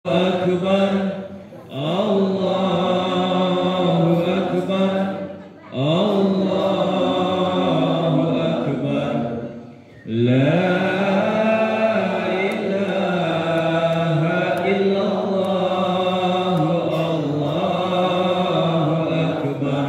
Akbar, Allahu Akbar, Allahu Akbar, la ilaha illallah, Allahu Akbar,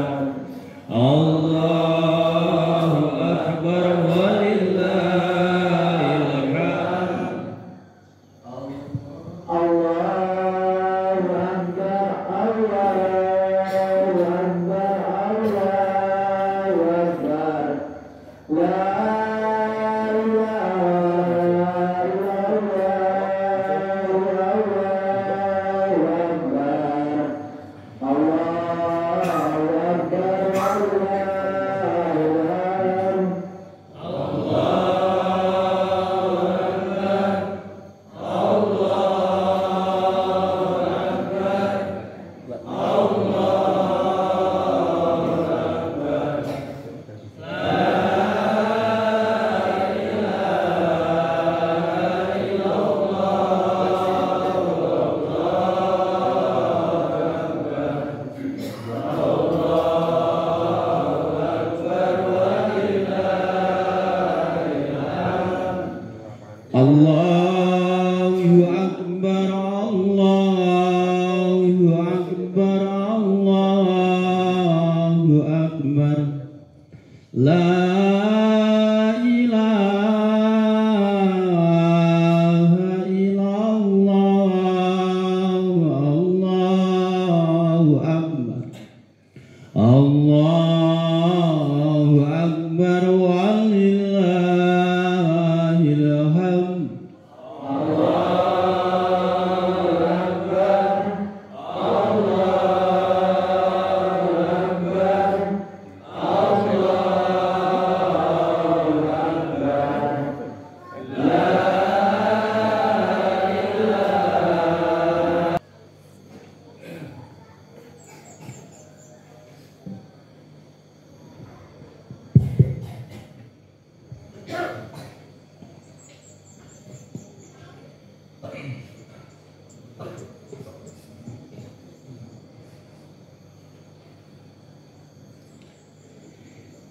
Allahu Akbar, walillahil hamd. Allahu Akbar, Allahu Akbar, Allahu Akbar, la ilaha illallah, Allahu Akbar, Allahu Akbar, walillahil hamd.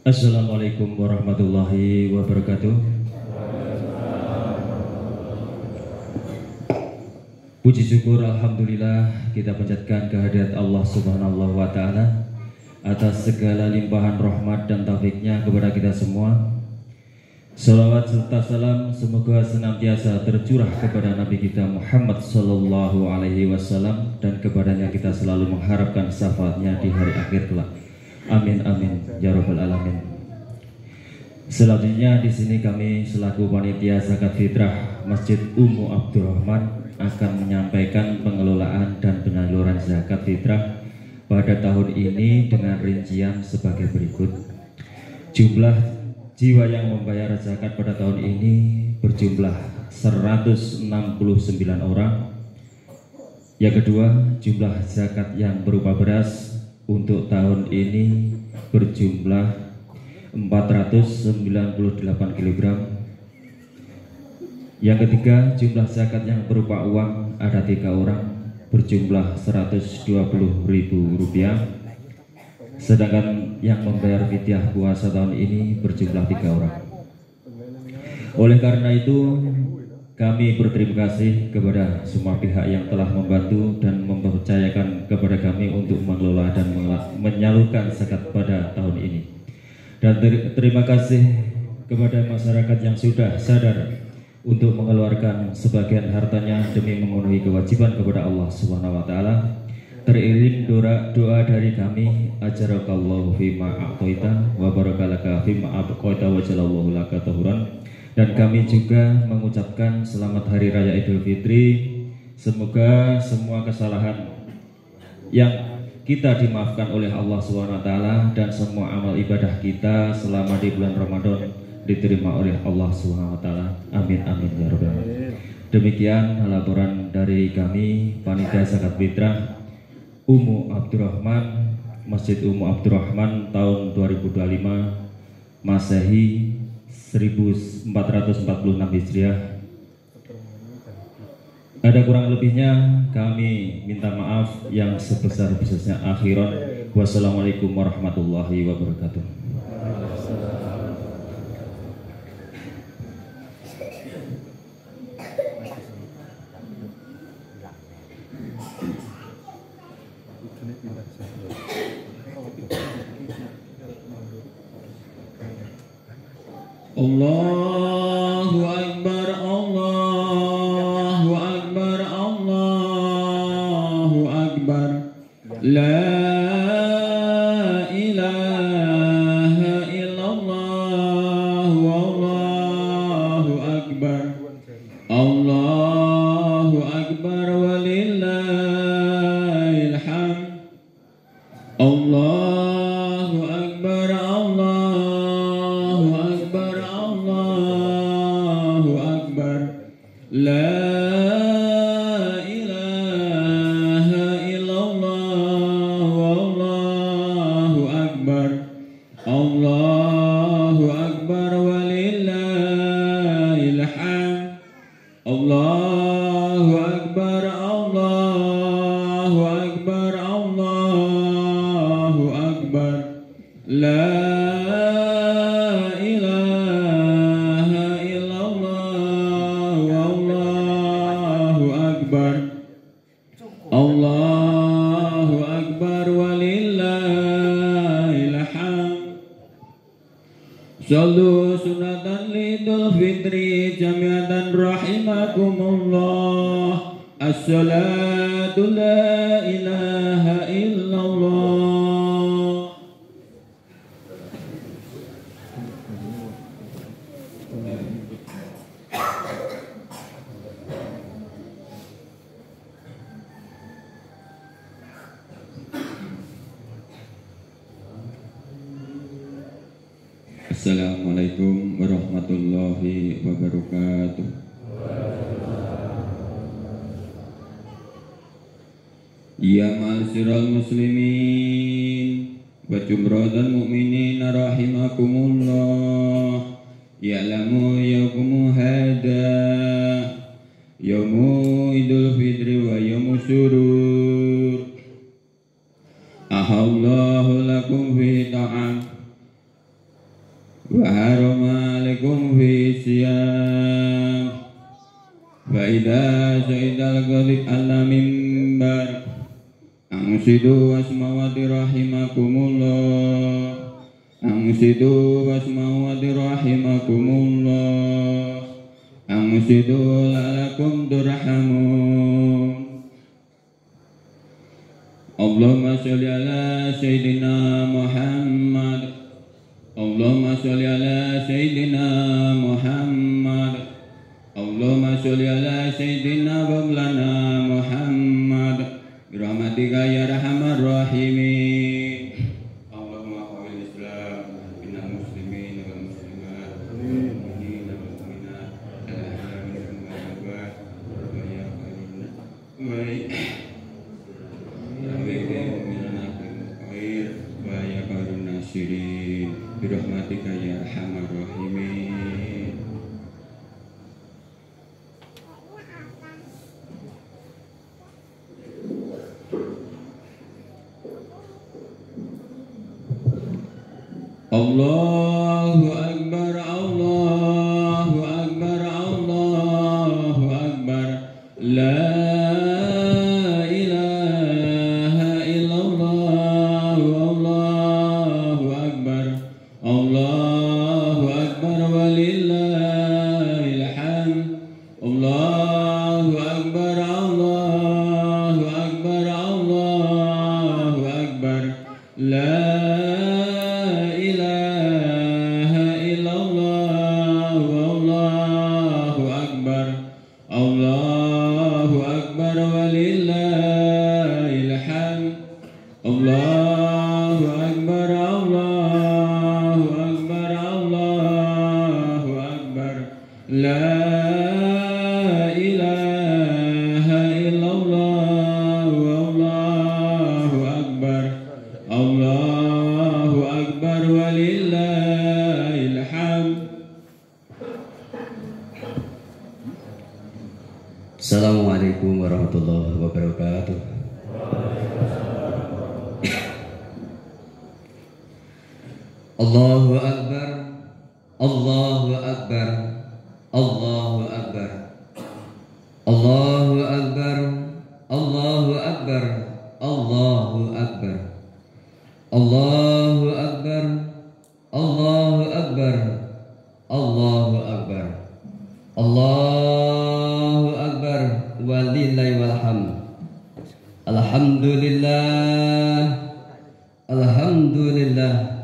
Assalamualaikum warahmatullahi wabarakatuh. Puji syukur alhamdulillah kita panjatkan kehadirat Allah Subhanahu wa taala atas segala limpahan rahmat dan taufiknya kepada kita semua. Salawat serta salam semoga senantiasa tercurah kepada Nabi kita Muhammad sallallahu alaihi wasallam dan kepadanya kita selalu mengharapkan syafaatnya di hari akhir kelak. Amin amin ya rabbal alamin. Selanjutnya di sini kami selaku panitia zakat fitrah Masjid Ummu Abdurrahman akan menyampaikan pengelolaan dan penyaluran zakat fitrah pada tahun ini dengan rincian sebagai berikut. Jumlah jiwa yang membayar zakat pada tahun ini berjumlah 169 orang. Yang kedua, jumlah zakat yang berupa beras untuk tahun ini berjumlah 498 kg. Yang ketiga, jumlah zakat yang berupa uang ada 3 orang berjumlah Rp120.000. Sedangkan yang membayar fidyah puasa tahun ini berjumlah 3 orang. Oleh karena itu, kami berterima kasih kepada semua pihak yang telah membantu dan mempercayakan kepada kami untuk mengelola dan menyalurkan zakat pada tahun ini. Dan terima kasih kepada masyarakat yang sudah sadar untuk mengeluarkan sebagian hartanya demi memenuhi kewajiban kepada Allah Subhanahu wa taala. Teriring doa dari kami, ajarakallahu fima a'taita wa barakalaka fima abqaita wa jalallahu laka tahuran. Dan kami juga mengucapkan selamat Hari Raya Idul Fitri. Semoga semua kesalahan yang kita dimaafkan oleh Allah SWT dan semua amal ibadah kita selama di bulan Ramadan diterima oleh Allah SWT. Amin amin ya rabbal alamin. Demikian laporan dari kami panitia zakat fitrah Ummu Abdurrahman, Masjid Ummu Abdurrahman tahun 2025 Masehi 1446 Hijriah. Ada kurang lebihnya kami minta maaf yang sebesar-besarnya. Akhiran, wassalamualaikum warahmatullahi wabarakatuh. Allahu Akbar, Allahu Akbar, Allahu Akbar. La ilaha illallah, wallahu akbar. Allahu Akbar walillahil hamd. Allahu Akbar, Allahu Akbar, Allahu Akbar. La ilaha illallah, wallahu akbar. Allahu Akbar walillahil hamd. Allahu Akbar, Allahu Akbar, Allahu Akbar. La ilaha illallah, wallahu akbar. Allahu Akbar walillahil hamd. Sallu sunatan lidul fitri jamiatan rahimakumullah. As-salatu la ilaha illallah. Assalamualaikum warahmatullahi wabarakatuh. Ya ma'asyiral muslimin wa jumratal mu'minin rahimakumullah. Ya'lamu yawmu hada yawmu idul fitri wa yawmu surur. Ahallahu lakum fi ta'am wa harama alaikum fi siyam. Fa idza sa'idal ghalib ala mimbar ansidu wasmawati rahimakumullah. Ansidu wasmawati rahimakumullah. Ansidu la'alakum turhamun. Allahumma sholli ala sayyidina Muhammad. Allahumma sholli ala sayyidina Muhammad. Allahumma sholli ala sayyidina Maulana Muhammad. Birahmatika ya arhamar rahimin. Allahumma qawil Islam minal muslimin wal muslimat wal mu'minin wal mu'minat al-ahya'i minhum wal amwat wa ya qarina wa ya qarun nasirin birahmatika ya arhamar rahimin. Allahu Akbar, Allahu Akbar, Allahu Akbar. La ilaha illallah, wallahu akbar. Allahu Akbar walillahil hamd. Allahu Akbar, Allahu Akbar, Allahu Akbar. La Allahu Akbar walillahil hamd. Allahu Akbar, Allahu Akbar, Allahu Akbar. La ilaha illallah, wallahu akbar. Allahu Akbar walillahil hamd. Assalamualaikum Allahu Akbar, Allahu Akbar, Allahu Akbar, Allahu Akbar, Allahu Akbar, Allahu Akbar, Allahu Akbar, Allahu Akbar, Allahu Akbar, Allahu Akbar, walillahi walhamd. Alhamdulillah, alhamdulillah,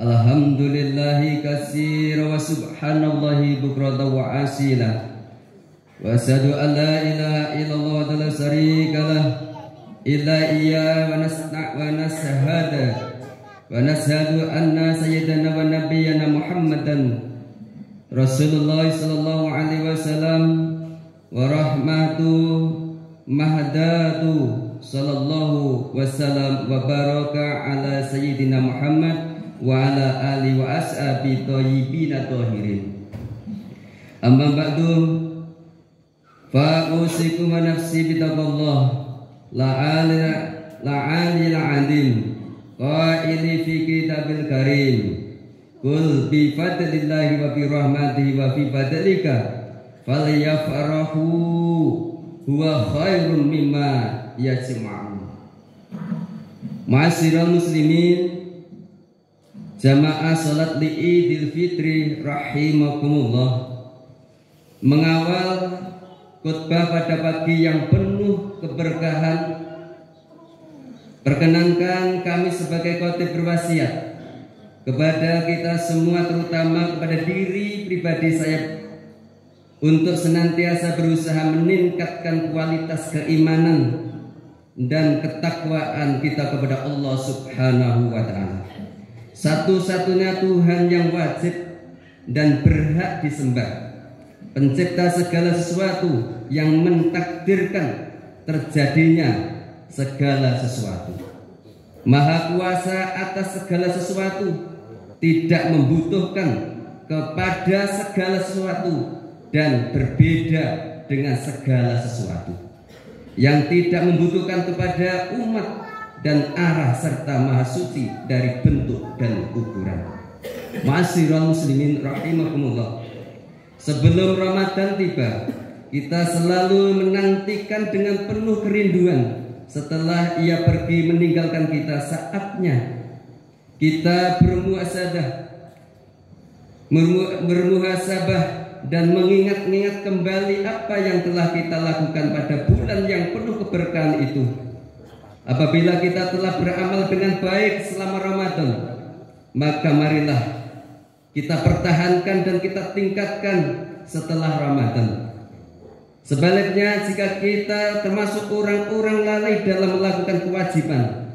alhamdulillahi katsira wa subhanallahi bukratan wa asila. Wa asyhadu an la ilaha illallah wa la syarika lah illa iya wa nashhadu anna sayyidana wa nabiyyana Muhammadan Rasulullah sallallahu alaihi wasallam wa rahmatu mahdatu sallallahu wasallam wa baraka ala sayyidina Muhammad wa ala ali wa ashabi thayyibin tahirin. Amma ba'du, fa usikum wa nafsi bitaqallah la'ali la'adim qaili fi kitabil karim qul bi fadlillahi wa bi rahmatihi wa bi fadlika falyafrahu huwa khairun mimma yajma'un. Ma'asyiral muslimin, jamaah salat li Idul Fitri rahimakumullah. Mengawal khutbah pada pagi yang penuh keberkahan, perkenankan kami sebagai khotib berwasiat kepada kita semua, terutama kepada diri pribadi saya, untuk senantiasa berusaha meningkatkan kualitas keimanan dan ketakwaan kita kepada Allah Subhanahu wa Ta'ala, satu-satunya Tuhan yang wajib dan berhak disembah, pencipta segala sesuatu yang mentakdirkan terjadinya segala sesuatu, maha kuasa atas segala sesuatu, tidak membutuhkan kepada segala sesuatu dan berbeda dengan segala sesuatu, yang tidak membutuhkan kepada umat dan arah serta maha suci dari bentuk dan ukuran. Ma'asyiral muslimin rahimakumullah, sebelum Ramadan tiba, kita selalu menantikan dengan penuh kerinduan setelah ia pergi meninggalkan kita. Saatnya kita bermuhasabah dan mengingat-ingat kembali apa yang telah kita lakukan pada bulan yang penuh keberkahan itu. Apabila kita telah beramal dengan baik selama Ramadan, maka marilah kita pertahankan dan kita tingkatkan setelah Ramadan. Sebaliknya, jika kita termasuk orang-orang lalai dalam melakukan kewajiban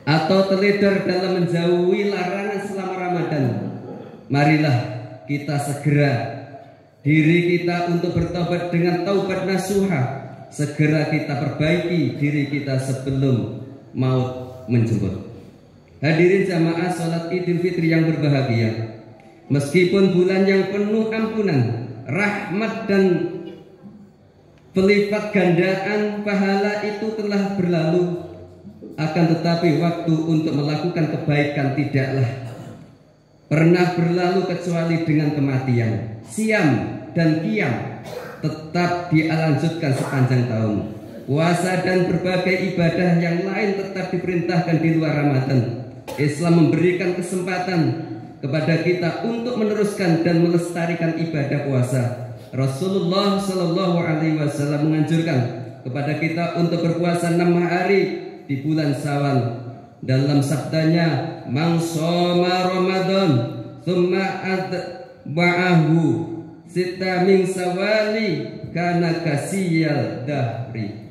atau terleder dalam menjauhi larangan selama Ramadan, marilah kita segera diri kita untuk bertobat dengan taubat nasuha. Segera kita perbaiki diri kita sebelum maut menjemput. Hadirin jamaah salat Idul Fitri yang berbahagia, meskipun bulan yang penuh ampunan, rahmat dan pelipat gandaan pahala itu telah berlalu, akan tetapi waktu untuk melakukan kebaikan tidaklah pernah berlalu kecuali dengan kematian. Siam dan qiyam tetap dilanjutkan sepanjang tahun. Puasa dan berbagai ibadah yang lain tetap diperintahkan di luar Ramadan. Islam memberikan kesempatan kepada kita untuk meneruskan dan melestarikan ibadah puasa. Rasulullah Shallallahu Alaihi Wasallam menganjurkan kepada kita untuk berpuasa 6 hari di bulan Syawal. Dalam sabdanya, "Man shoma Ramadan tsumma atba'ahu sita min sawali kana kasiyal dahri."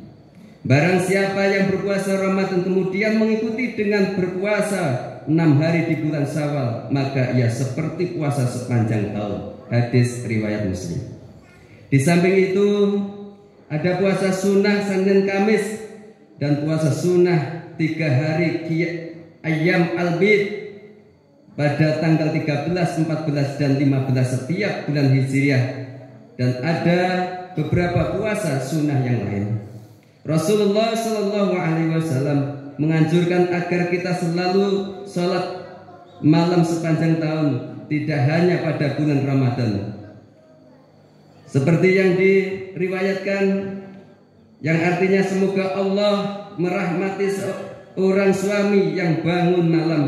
Barang siapa yang berpuasa Ramadan kemudian mengikuti dengan berpuasa 6 hari di bulan Syawal, maka ia seperti puasa sepanjang tahun. Hadis riwayat Muslim. Di samping itu ada puasa sunnah Senin Kamis dan puasa sunnah 3 hari Ayyam Al-Bid pada tanggal 13, 14 dan 15 setiap bulan Hijriah, dan ada beberapa puasa sunnah yang lain. Rasulullah Shallallahu Alaihi Wasallam menganjurkan agar kita selalu sholat malam sepanjang tahun, tidak hanya pada bulan Ramadan. Seperti yang diriwayatkan, yang artinya semoga Allah merahmati seorang suami yang bangun malam,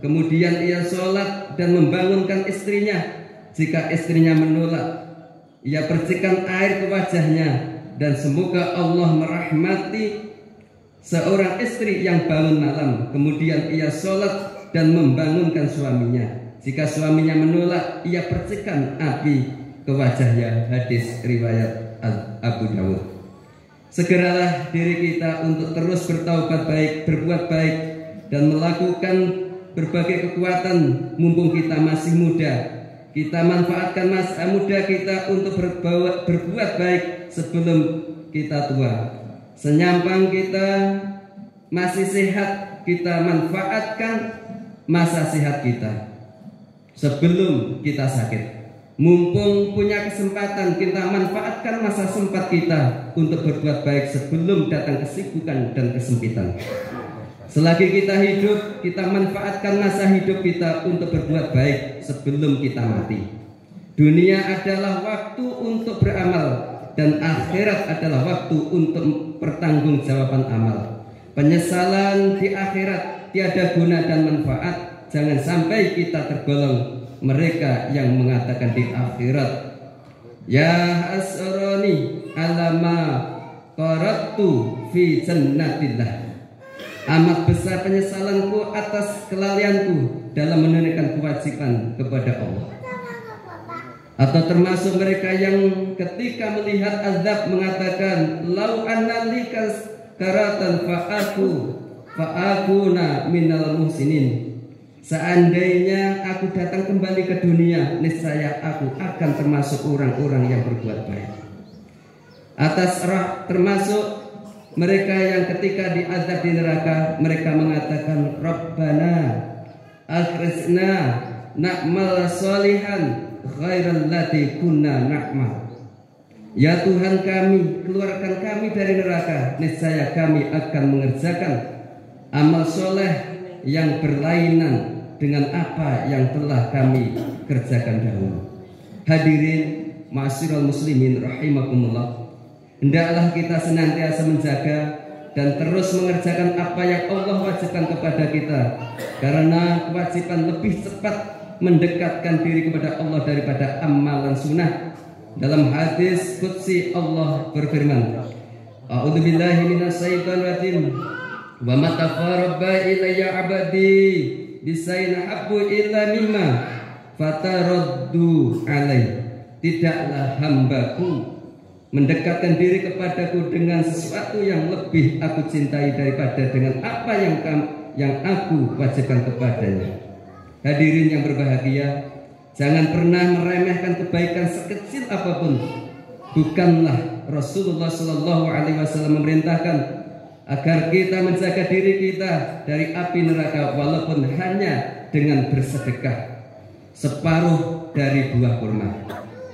kemudian ia sholat dan membangunkan istrinya. Jika istrinya menolak, ia percikan air ke wajahnya, dan semoga Allah merahmati seorang istri yang bangun malam, kemudian ia sholat dan membangunkan suaminya. Jika suaminya menolak, ia percikan api ke wajahnya. Hadis riwayat Abu Dawud. Segeralah diri kita untuk terus bertaubat baik, berbuat baik, dan melakukan berbagai kekuatan mumpung kita masih muda. Kita manfaatkan masa muda kita untuk berbuat baik sebelum kita tua. Senyampang kita masih sehat, kita manfaatkan masa sehat kita sebelum kita sakit. Mumpung punya kesempatan, kita manfaatkan masa sempat kita untuk berbuat baik sebelum datang kesibukan dan kesempitan. Selagi kita hidup, kita manfaatkan masa hidup kita untuk berbuat baik sebelum kita mati. Dunia adalah waktu untuk beramal, dan akhirat adalah waktu untuk pertanggungjawaban amal. Penyesalan di akhirat tiada guna dan manfaat. Jangan sampai kita tergolong mereka yang mengatakan di akhirat, ya hasrani alama qaratu fi jannatillah. Amat besar penyesalanku atas kelalaianku dalam menunaikan kewajiban kepada Allah. Atau termasuk mereka yang ketika melihat azab mengatakan, lau annalikas karatan fa'akuna minal muhsinin. Seandainya aku datang kembali ke dunia, niscaya aku akan termasuk orang-orang yang berbuat baik. Atas termasuk mereka yang ketika diazab di neraka, mereka mengatakan, Rabbana akhrijna na'mal salihan ghairal ladzi kunna na'mal. Ya Tuhan kami, keluarkan kami dari neraka, niscaya kami akan mengerjakan amal soleh yang berlainan dengan apa yang telah kami kerjakan dahulu. Hadirin ma'asyiral muslimin rahimakumullah, hendaklah kita senantiasa menjaga dan terus mengerjakan apa yang Allah wajibkan kepada kita, karena kewajiban lebih cepat mendekatkan diri kepada Allah daripada amalan sunnah. Dalam hadis qudsi Allah berfirman, A'udzubillahi minasyaitonir rajim, wa ma taqarraba ilayya 'abdi bisain habbu illa mimma fataraddu alai. Tidaklah hambaku mendekatkan diri kepadaku dengan sesuatu yang lebih aku cintai daripada dengan apa yang aku wajibkan kepadanya. Hadirin yang berbahagia, jangan pernah meremehkan kebaikan sekecil apapun. Bukanlah Rasulullah Shallallahu Alaihi Wasallam memerintahkan agar kita menjaga diri kita dari api neraka walaupun hanya dengan bersedekah separuh dari buah kurma.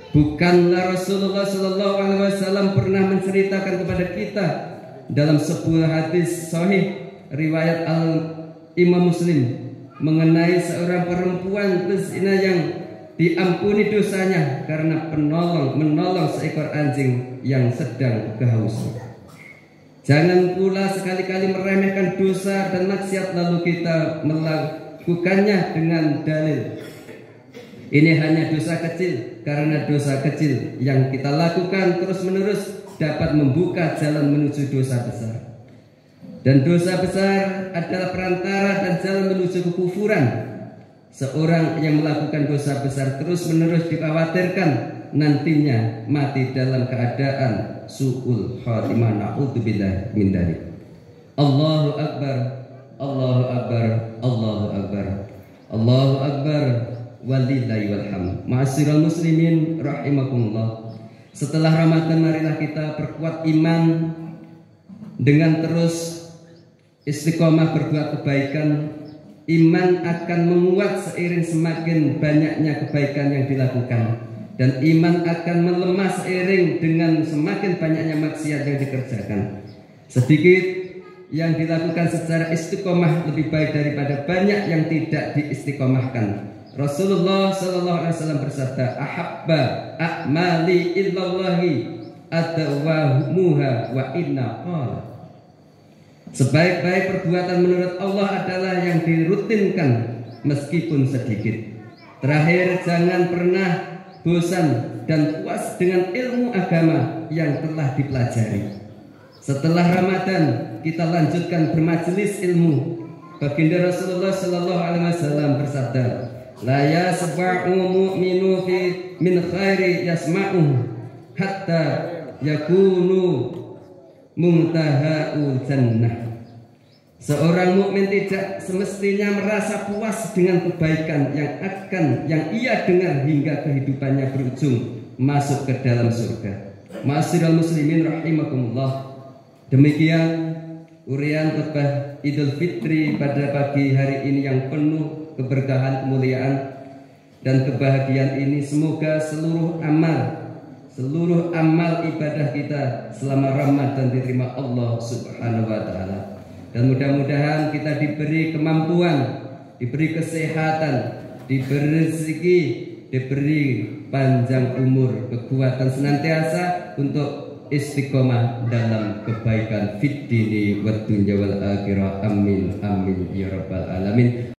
Bukanlah Rasulullah Shallallahu Alaihi Wasallam pernah menceritakan kepada kita dalam sebuah hadis sahih riwayat Imam Muslim mengenai seorang perempuan berzina yang diampuni dosanya karena menolong seekor anjing yang sedang kehausan. Jangan pula sekali-kali meremehkan dosa dan maksiat lalu kita melakukannya dengan dalil ini hanya dosa kecil, karena dosa kecil yang kita lakukan terus-menerus dapat membuka jalan menuju dosa besar. Dan dosa besar adalah perantara dan jalan menuju kekufuran. Seorang yang melakukan dosa besar terus-menerus dikhawatirkan nantinya mati dalam keadaan su'ul khatimah. Na'udzubillah min dzalik. Allahu akbar, Allahu akbar, Allahu akbar, Allahu akbar. Walillahi walhamd. Ma'asyiral muslimin rahimakumullah. Setelah Ramadan, marilah kita perkuat iman dengan terus istiqomah berbuat kebaikan. Iman akan menguat seiring semakin banyaknya kebaikan yang dilakukan, dan iman akan melemah seiring dengan semakin banyaknya maksiat yang dikerjakan. Sedikit yang dilakukan secara istiqomah lebih baik daripada banyak yang tidak diistiqomahkan. Rasulullah sallallahu alaihi wasallam bersabda, "Ahabba a'mali illallahi adwamuha wa inna qala." Sebaik-baik perbuatan menurut Allah adalah yang dirutinkan meskipun sedikit. Terakhir, jangan pernah bosan dan puas dengan ilmu agama yang telah dipelajari. Setelah Ramadan, kita lanjutkan bermajelis ilmu. Baginda Rasulullah sallallahu alaihi wasallam bersabda, "La yasba'u mu'minu fi min khairi yasma'u hatta yakunu muntaha'ul jannah." Seorang mukmin tidak semestinya merasa puas dengan kebaikan yang ia dengar hingga kehidupannya berujung masuk ke dalam surga. Ma'asyiral muslimin rahimakumullah. Demikian urian khutbah Idul Fitri pada pagi hari ini yang penuh keberkahan, kemuliaan dan kebahagiaan ini. Semoga seluruh amal ibadah kita selama Ramadan diterima Allah Subhanahu wa taala. Dan mudah-mudahan kita diberi kemampuan, diberi kesehatan, diberi rezeki, diberi panjang umur, kekuatan senantiasa untuk istiqomah dalam kebaikan fid dini wad dunya wal akhirah. Amin amin ya rabbal alamin.